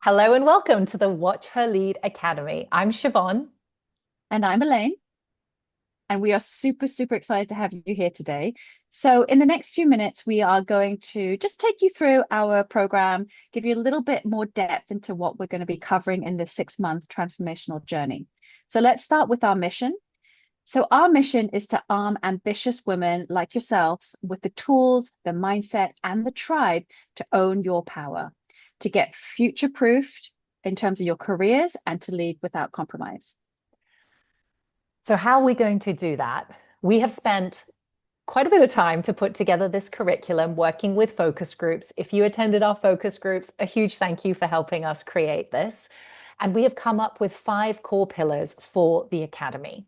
Hello and welcome to the Watch Her Lead Academy. I'm Siobhan. And I'm Elaine, and we are super, super excited to have you here today. So, in the next few minutes, we are going to just take you through our program, give you a little bit more depth into what we're going to be covering in this 6-month transformational journey. So, let's start with our mission. So, our mission is to arm ambitious women like yourselves with the tools, the mindset, and the tribe to own your power, to get future proofed in terms of your careers, and to lead without compromise. So, how are we going to do that? We have spent quite a bit of time to put together this curriculum working with focus groups. If you attended our focus groups, a huge thank you for helping us create this. And we have come up with 5 core pillars for the Academy.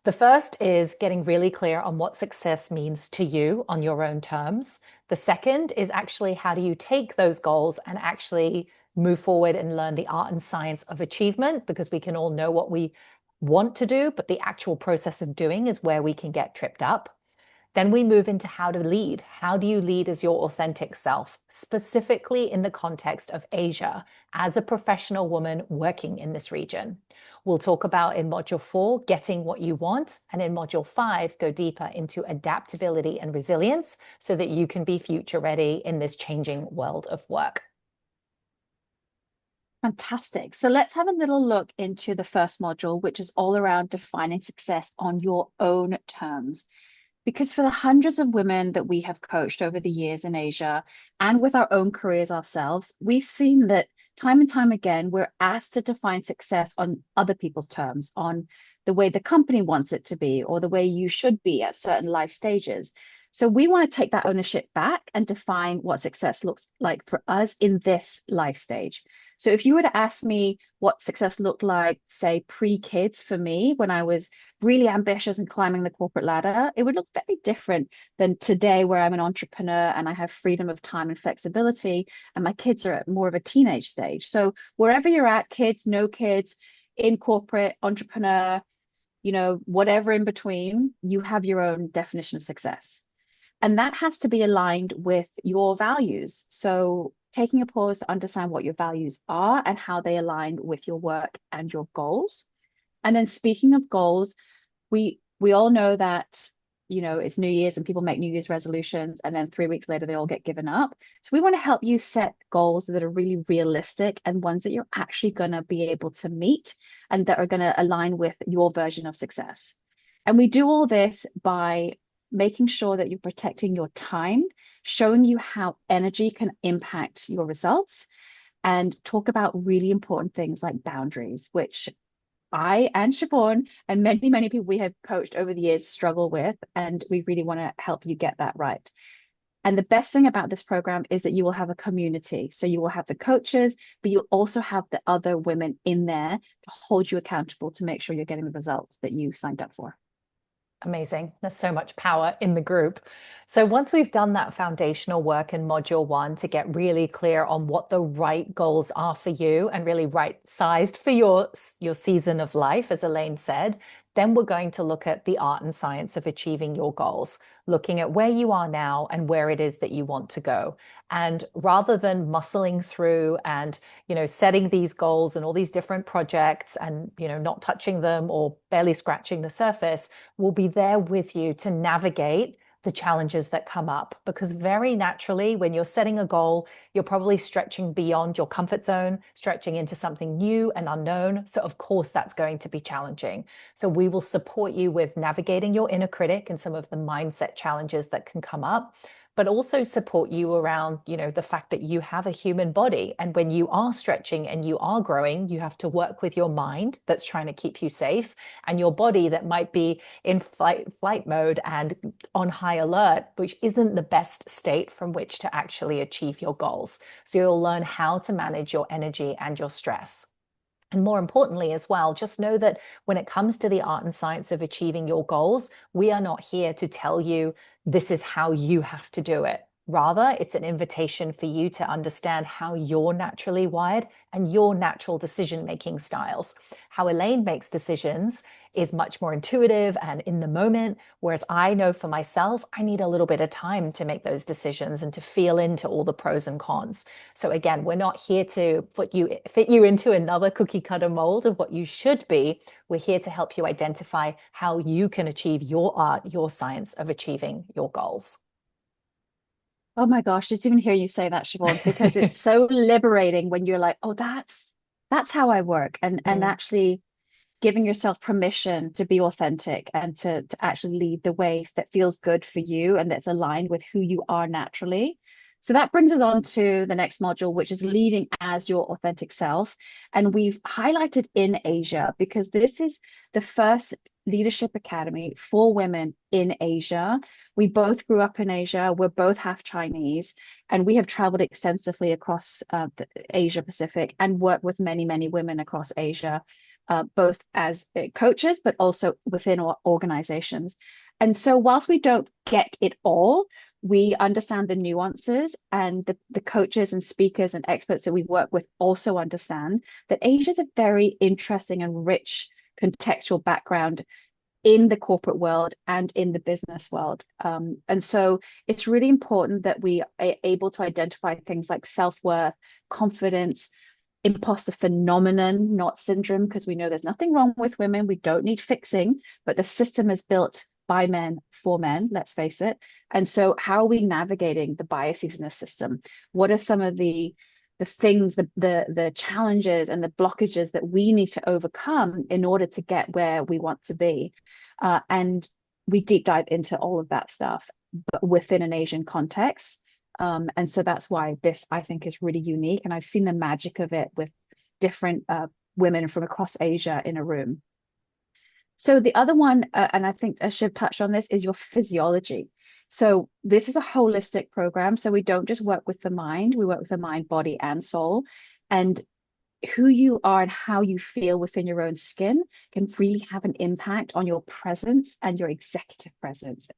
The first is getting really clear on what success means to you on your own terms. The second is actually how do you take those goals and actually move forward and learn the art and science of achievement, because we can all know what we want to do, but the actual process of doing is where we can get tripped up. Then we move into how to lead. How do you lead as your authentic self, specifically in the context of Asia, as a professional woman working in this region? We'll talk about in Module 4, getting what you want, and in Module 5, go deeper into adaptability and resilience so that you can be future ready in this changing world of work. Fantastic. So let's have a little look into the first module, which is all around defining success on your own terms. Because for the hundreds of women that we have coached over the years in Asia and with our own careers ourselves, we've seen that time and time again, we're asked to define success on other people's terms, on the way the company wants it to be, or the way you should be at certain life stages. So we want to take that ownership back and define what success looks like for us in this life stage. So if you were to ask me what success looked like, say, pre-kids for me, when I was really ambitious and climbing the corporate ladder, it would look very different than today, where I'm an entrepreneur and I have freedom of time and flexibility, and my kids are at more of a teenage stage. So wherever you're at, kids, no kids, in corporate, entrepreneur, whatever in between, you have your own definition of success. And that has to be aligned with your values. So taking a pause to understand what your values are and how they align with your work and your goals. And then speaking of goals, we all know that it's New Year's and people make New Year's resolutions, and then 3 weeks later they all get given up. So we want to help you set goals that are really realistic and ones that you're actually going to be able to meet and that are going to align with your version of success. And we do all this by making sure that you're protecting your time, showing you how energy can impact your results, and talk about really important things like boundaries, which I and Siobhan and many, many people we have coached over the years struggle with, and we really want to help you get that right. And the best thing about this program is that you will have a community. So you will have the coaches, but you'll also have the other women in there to hold you accountable to make sure you're getting the results that you signed up for. Amazing. There's so much power in the group. So once we've done that foundational work in module 1 to get really clear on what the right goals are for you and really right sized for your season of life, as Elaine said, then we're going to look at the art and science of achieving your goals, looking at where you are now and where it is that you want to go. And rather than muscling through and, setting these goals and all these different projects and, not touching them or barely scratching the surface, we'll be there with you to navigate the challenges that come up. Because very naturally, when you're setting a goal, you're probably stretching beyond your comfort zone, stretching into something new and unknown. So, of course, that's going to be challenging. So, we will support you with navigating your inner critic and some of the mindset challenges that can come up, but also support you around, the fact that you have a human body. And when you are stretching and you are growing, you have to work with your mind that's trying to keep you safe and your body that might be in flight mode and on high alert, which isn't the best state from which to actually achieve your goals. So you'll learn how to manage your energy and your stress. And more importantly, as well, just know that when it comes to the art and science of achieving your goals, we are not here to tell you this is how you have to do it. Rather, it's an invitation for you to understand how you're naturally wired and your natural decision-making styles. How Elaine makes decisions is much more intuitive and in the moment. Whereas I know for myself, I need a little bit of time to make those decisions and to feel into all the pros and cons. So again, we're not here to fit you into another cookie cutter mold of what you should be. We're here to help you identify how you can achieve your art, your science of achieving your goals. Oh my gosh, just even hear you say that, Siobhan, because it's so liberating when you're like, oh, that's how I work. And Mm. actually giving yourself permission to be authentic and to actually lead the way that feels good for you and that's aligned with who you are naturally. So that brings us on to the next module, which is leading as your authentic self. And we've highlighted in Asia because this is the first leadership academy for women in Asia. We both grew up in Asia. We're both half Chinese, and we have traveled extensively across the Asia Pacific and worked with many, many women across Asia, both as coaches, but also within our organizations. And so, whilst we don't get it all, we understand the nuances, and the coaches and speakers and experts that we work with also understand that Asia is a very interesting and rich contextual background in the corporate world and in the business world. And so it's really important that we are able to identify things like self-worth, confidence, imposter phenomenon, not syndrome, because we know there's nothing wrong with women. We don't need fixing, but the system is built by men for men, let's face it. And so how are we navigating the biases in the system? What are some of the things, the challenges and the blockages that we need to overcome in order to get where we want to be? And we deep dive into all of that stuff, but within an Asian context. And so that's why this, I think, is really unique. And I've seen the magic of it with different women from across Asia in a room. So the other one, and I think Shiv touched on this, is your physiology. So this is a holistic program. So we don't just work with the mind, we work with the mind, body, and soul. And who you are and how you feel within your own skin can really have an impact on your presence and your executive presence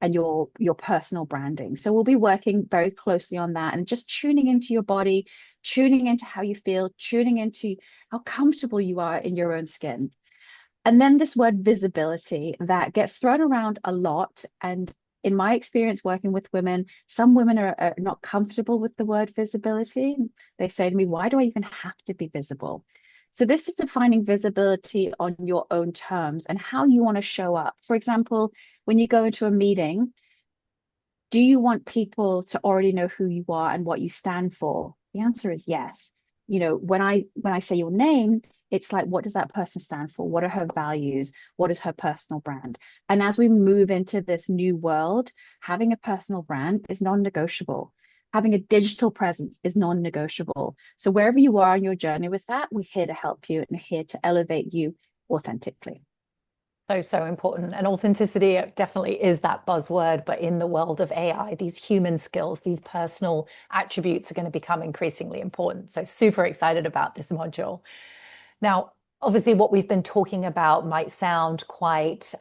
and your personal branding. So we'll be working very closely on that and just tuning into your body, tuning into how you feel, tuning into how comfortable you are in your own skin. And then this word visibility that gets thrown around a lot. And in my experience working with women, some women are not comfortable with the word visibility. They say to me, why do I even have to be visible? So this is defining visibility on your own terms and how you want to show up. For example, when you go into a meeting, do you want people to already know who you are and what you stand for? The answer is yes. You know, when I say your name, it's like, what does that person stand for? What are her values? What is her personal brand? And as we move into this new world, having a personal brand is non-negotiable. Having a digital presence is non-negotiable. So wherever you are on your journey with that, we're here to help you and here to elevate you authentically. So, so important. And authenticity definitely is that buzzword. But in the world of AI, these human skills, these personal attributes are going to become increasingly important. So, super excited about this module. Now, obviously, what we've been talking about might sound quite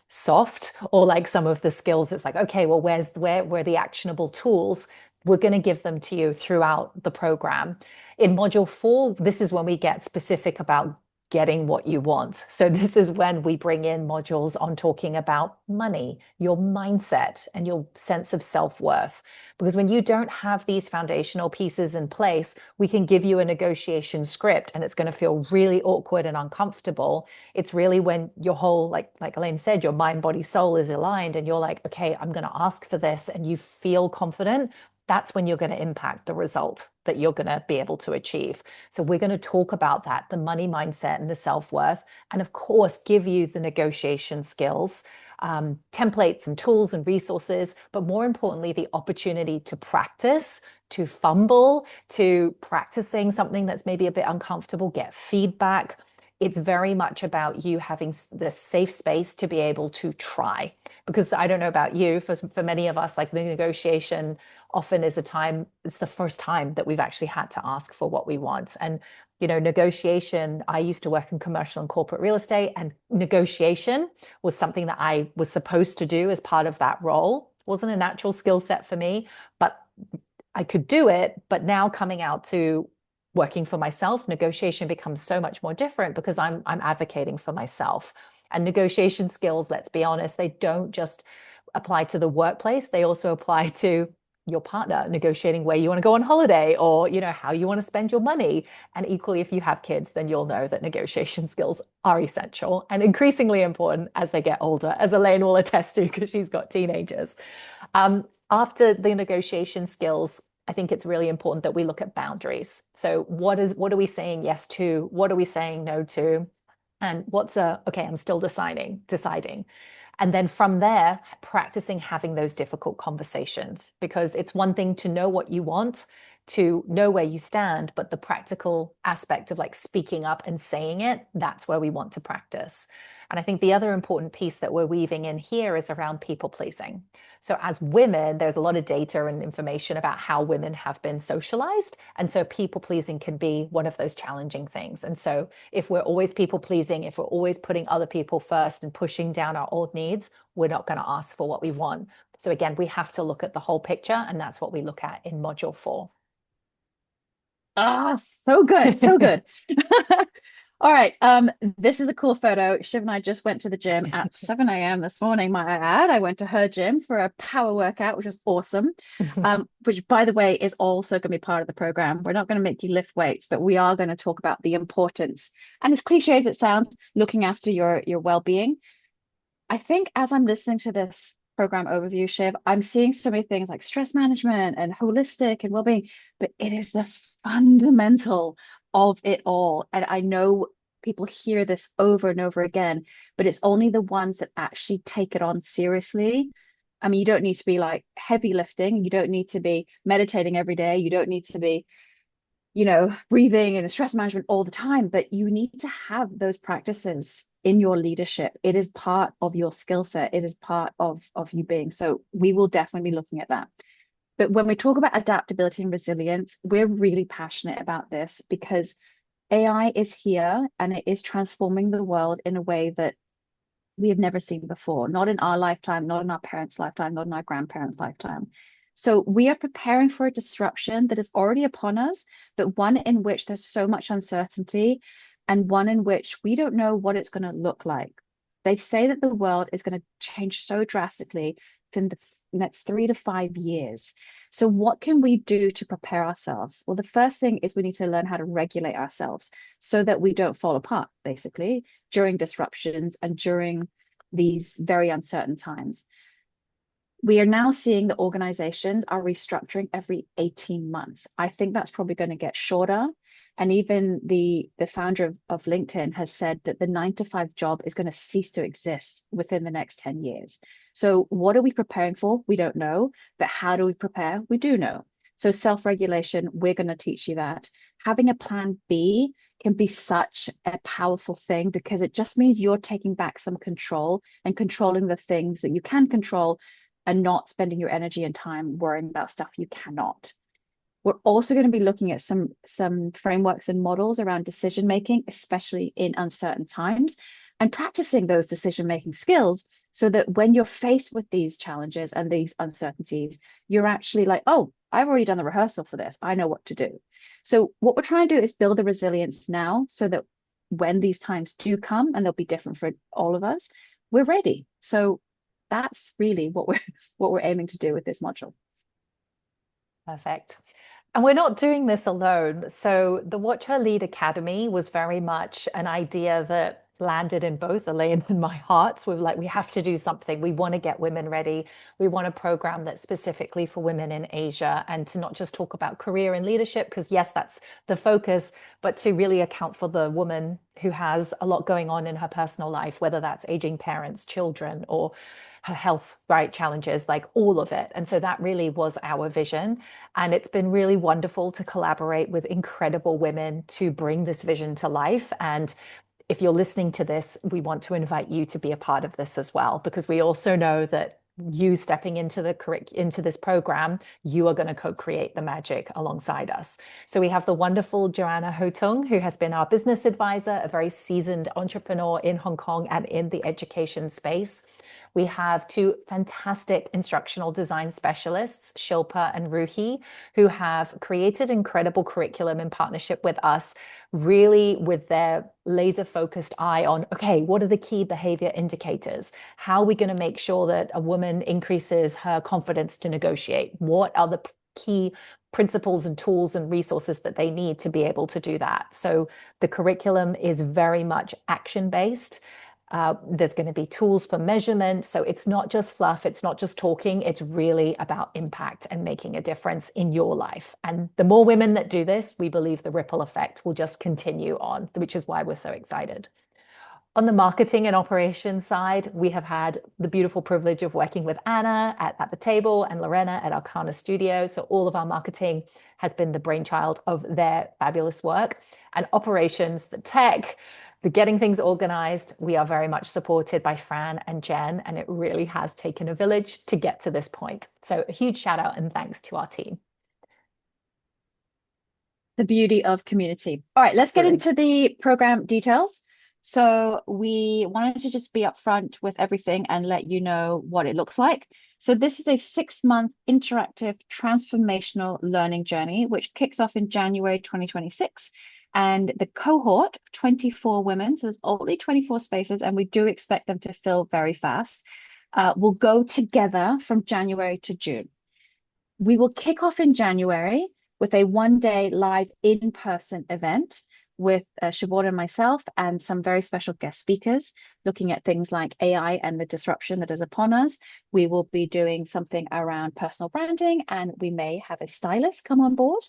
soft, or like some of the skills. It's like, okay, well, where are the actionable tools? We're going to give them to you throughout the program. In module 4, this is when we get specific about getting what you want. So this is when we bring in modules on talking about money, your mindset, and your sense of self-worth. Because when you don't have these foundational pieces in place, we can give you a negotiation script and it's going to feel really awkward and uncomfortable. It's really when your whole, like Elaine said, your mind, body, soul is aligned and you're like, okay, I'm going to ask for this, and you feel confident. That's when you're going to impact the result that you're going to be able to achieve. So we're going to talk about that, the money mindset and the self-worth, and of course, give you the negotiation skills, templates and tools and resources, but more importantly, the opportunity to practice, to fumble, to practicing something that's maybe a bit uncomfortable, get feedback. It's very much about you having the safe space to be able to try. Because I don't know about you, for many of us, like the negotiation often is a time, it's the first time that we've actually had to ask for what we want. And, you know, negotiation, I used to work in commercial and corporate real estate, and negotiation was something that I was supposed to do as part of that role. It wasn't a natural skill set for me, but I could do it. But now coming out to working for myself, negotiation becomes so much more different because I'm advocating for myself. And negotiation skills, let's be honest, they don't just apply to the workplace, they also apply to your partner, negotiating where you want to go on holiday, or how you want to spend your money. And equally, if you have kids, then you'll know that negotiation skills are essential and increasingly important as they get older, as Elaine will attest to because she's got teenagers. After the negotiation skills, I think it's really important that we look at boundaries. So what are we saying yes to? What are we saying no to? And okay, I'm still deciding. And then from there, practicing having those difficult conversations, because it's one thing to know what you want, to know where you stand, but the practical aspect of like speaking up and saying it, that's where we want to practice. And I think the other important piece that we're weaving in here is around people pleasing. So as women, there's a lot of data and information about how women have been socialized. And so people pleasing can be one of those challenging things. And so if we're always people pleasing, if we're always putting other people first and pushing down our old needs, we're not going to ask for what we want. So again, we have to look at the whole picture, and that's what we look at in module 4. Ah, so good, so good. All right. This is a cool photo. Shiv and I just went to the gym at 7 a.m. this morning, might I add. I went to her gym for a power workout, which was awesome. Which by the way is also going to be part of the program. We're not going to make you lift weights, but we are going to talk about the importance, and as cliche as it sounds, looking after your well-being. I think as I'm listening to this program overview, Shiv, I'm seeing so many things like stress management and holistic and well-being, but it is the fundamental of it all. And I know people hear this over and over again, but it's only the ones that actually take it on seriously. I mean, you don't need to be like heavy lifting, you don't need to be meditating every day, you don't need to be breathing and stress management all the time, but you need to have those practices in your leadership. It is part of your skill set. It is part of you being. So we will definitely be looking at that. But when we talk about adaptability and resilience, we're really passionate about this because AI is here and it is transforming the world in a way that we have never seen before, not in our lifetime, not in our parents' lifetime, not in our grandparents' lifetime. So we are preparing for a disruption that is already upon us, but one in which there's so much uncertainty and one in which we don't know what it's going to look like. They say that the world is going to change so drastically within the next 3 to 5 years. So what can we do to prepare ourselves? Well, the first thing is we need to learn how to regulate ourselves so that we don't fall apart, basically, during disruptions and during these very uncertain times. We are now seeing that organizations are restructuring every 18 months. I think that's probably going to get shorter. And even the founder of LinkedIn has said that the 9 to 5 job is going to cease to exist within the next 10 years. So what are we preparing for? We don't know. But how do we prepare? We do know. So self-regulation, we're going to teach you that. Having a plan B can be such a powerful thing because it just means you're taking back some control and controlling the things that you can control and not spending your energy and time worrying about stuff you cannot. We're also going to be looking at some frameworks and models around decision making, especially in uncertain times, and practicing those decision making skills so that when you're faced with these challenges and these uncertainties, you're actually like, oh, I've already done the rehearsal for this. I know what to do. So what we're trying to do is build the resilience now so that when these times do come, and they'll be different for all of us, we're ready. So that's really what we're aiming to do with this module. Perfect. And we're not doing this alone. So the Watch Her Lead Academy was very much an idea that landed in both Elaine and my hearts. We were like, we have to do something. We want to get women ready. We want a program that's specifically for women in Asia, and to not just talk about career and leadership, because yes, that's the focus, but to really account for the woman who has a lot going on in her personal life, whether that's aging parents, children, or her health, right, challenges, like all of it. And so that really was our vision. And it's been really wonderful to collaborate with incredible women to bring this vision to life. And if you're listening to this, we want to invite you to be a part of this as well, because we also know that you stepping into this program, you are going to co-create the magic alongside us. So we have the wonderful Joanna Hotung, who has been our business advisor, a very seasoned entrepreneur in Hong Kong and in the education space. We have two fantastic instructional design specialists, Shilpa and Ruhi, who have created incredible curriculum in partnership with us, really with their laser focused eye on, okay, what are the key behavior indicators? How are we going to make sure that a woman increases her confidence to negotiate? What are the key principles and tools and resources that they need to be able to do that? So the curriculum is very much action based. There's going to be tools for measurement. So it's not just fluff, it's not just talking, it's really about impact and making a difference in your life. And the more women that do this, we believe the ripple effect will just continue on, which is why we're so excited. On the marketing and operations side, we have had the beautiful privilege of working with Anna at the table and Lorena at Arcana Studio. So all of our marketing has been the brainchild of their fabulous work. And operations, the tech, the getting things organized, we are very much supported by Fran and Jen, and it really has taken a village to get to this point. So a huge shout out and thanks to our team. The beauty of community. All right, let's get Absolutely. into the program details. So we wanted to just be upfront with everything and let you know what it looks like. So this is a 6-month interactive transformational learning journey, which kicks off in January 2026. And the cohort of 24 women, so there's only 24 spaces, and we do expect them to fill very fast, will go together from January to June. We will kick off in January with a 1-day live in-person event with Siobhan and myself and some very special guest speakers looking at things like AI and the disruption that is upon us. We will be doing something around personal branding, and we may have a stylist come on board.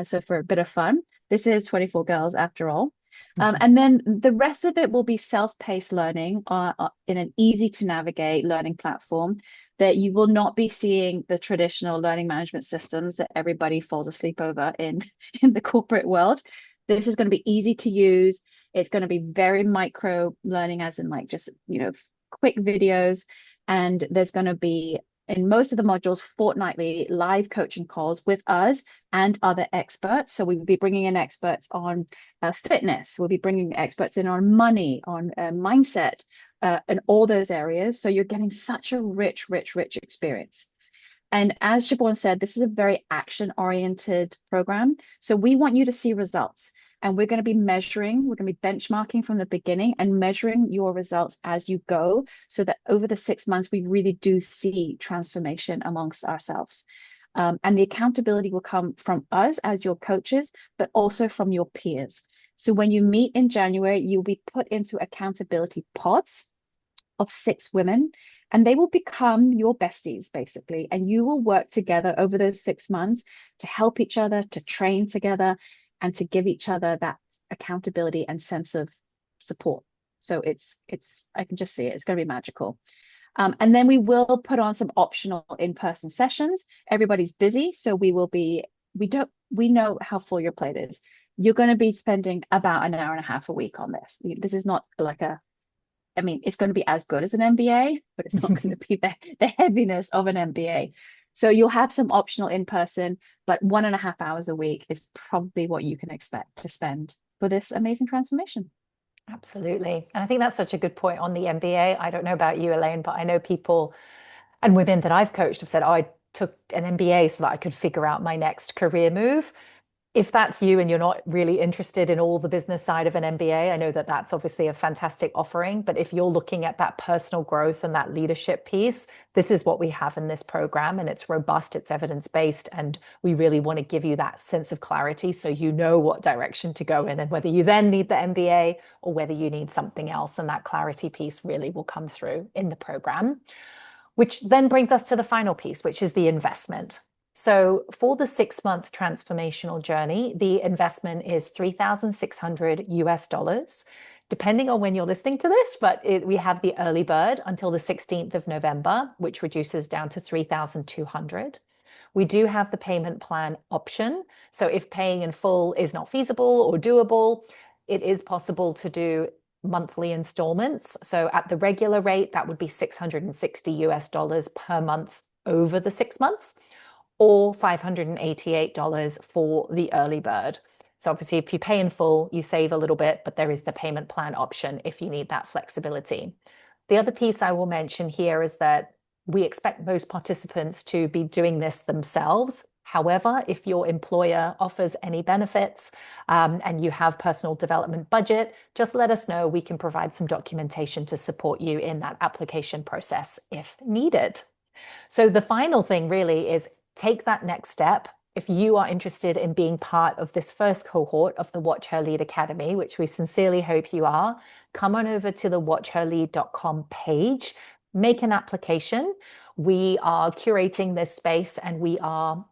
So for a bit of fun, this is 24 girls after all. And then the rest of it will be self-paced learning in an easy to navigate learning platform that you will not be seeing the traditional learning management systems that everybody falls asleep over in the corporate world. This is going to be easy to use. It's going to be very micro learning, as in like just, quick videos. And there's going to be, in most of the modules, fortnightly live coaching calls with us and other experts. So we will be bringing in experts on fitness. We'll be bringing experts in on money, on mindset, and all those areas. So you're getting such a rich experience. And as Siobhan said, this is a very action-oriented program. So we want you to see results. And we're going to be measuring, we're going to be benchmarking from the beginning and measuring your results as you go, so that over the 6 months, we really do see transformation amongst ourselves. And the accountability will come from us as your coaches, but also from your peers. So when you meet in January, you'll be put into accountability pods of 6 women, and they will become your besties basically. And you will work together over those 6 months to help each other, to train together, and to give each other that accountability and sense of support. So it's I can just see it. It's going to be magical. And then we will put on some optional in-person sessions. Everybody's busy, so we know how full your plate is. You're going to be spending about an hour and a half a week on this. This is not like it's going to be as good as an MBA, but it's not going to be the heaviness of an MBA. So you'll have some optional in-person, but 1.5 hours a week is probably what you can expect to spend for this amazing transformation. Absolutely. And I think that's such a good point on the MBA. I don't know about you, Elaine, but I know people and women that I've coached have said, oh, I took an MBA so that I could figure out my next career move. If that's you and you're not really interested in all the business side of an MBA, I know that that's obviously a fantastic offering. But if you're looking at that personal growth and that leadership piece, this is what we have in this program. And it's robust, it's evidence-based. And we really want to give you that sense of clarity so you know what direction to go in and whether you then need the MBA or whether you need something else. And that clarity piece really will come through in the program, which then brings us to the final piece, which is the investment. So for the 6-month transformational journey, the investment is $3,600 US, depending on when you're listening to this, but we have the early bird until the 16th of November, which reduces down to 3,200. We do have the payment plan option. So if paying in full is not feasible or doable, it is possible to do monthly installments. So at the regular rate, that would be $660 US per month over the 6 months, or $588 for the early bird. So obviously, if you pay in full, you save a little bit, but there is the payment plan option if you need that flexibility. The other piece I will mention here is that we expect most participants to be doing this themselves. However, if your employer offers any benefits and you have personal development budget, just let us know. We can provide some documentation to support you in that application process if needed. So the final thing really is take that next step. If you are interested in being part of this first cohort of the Watch Her Lead Academy, which we sincerely hope you are, come on over to the watchherlead.com page, make an application. We are curating this space and we are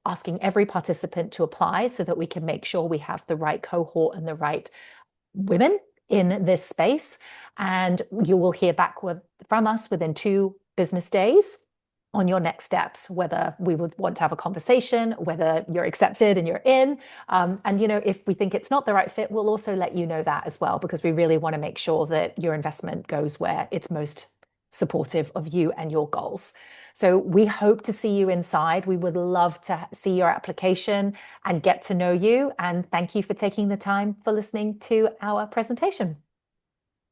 asking every participant to apply so that we can make sure we have the right cohort and the right women in this space. And you will hear back from us within 2 business days on your next steps, whether we would want to have a conversation, whether you're accepted and you're in. And, if we think it's not the right fit, we'll also let you know that as well, because we really want to make sure that your investment goes where it's most supportive of you and your goals. So we hope to see you inside. We would love to see your application and get to know you. And thank you for taking the time for listening to our presentation.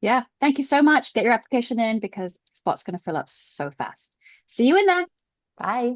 Yeah, thank you so much. Get your application in because the spot's going to fill up so fast. See you in there. Bye.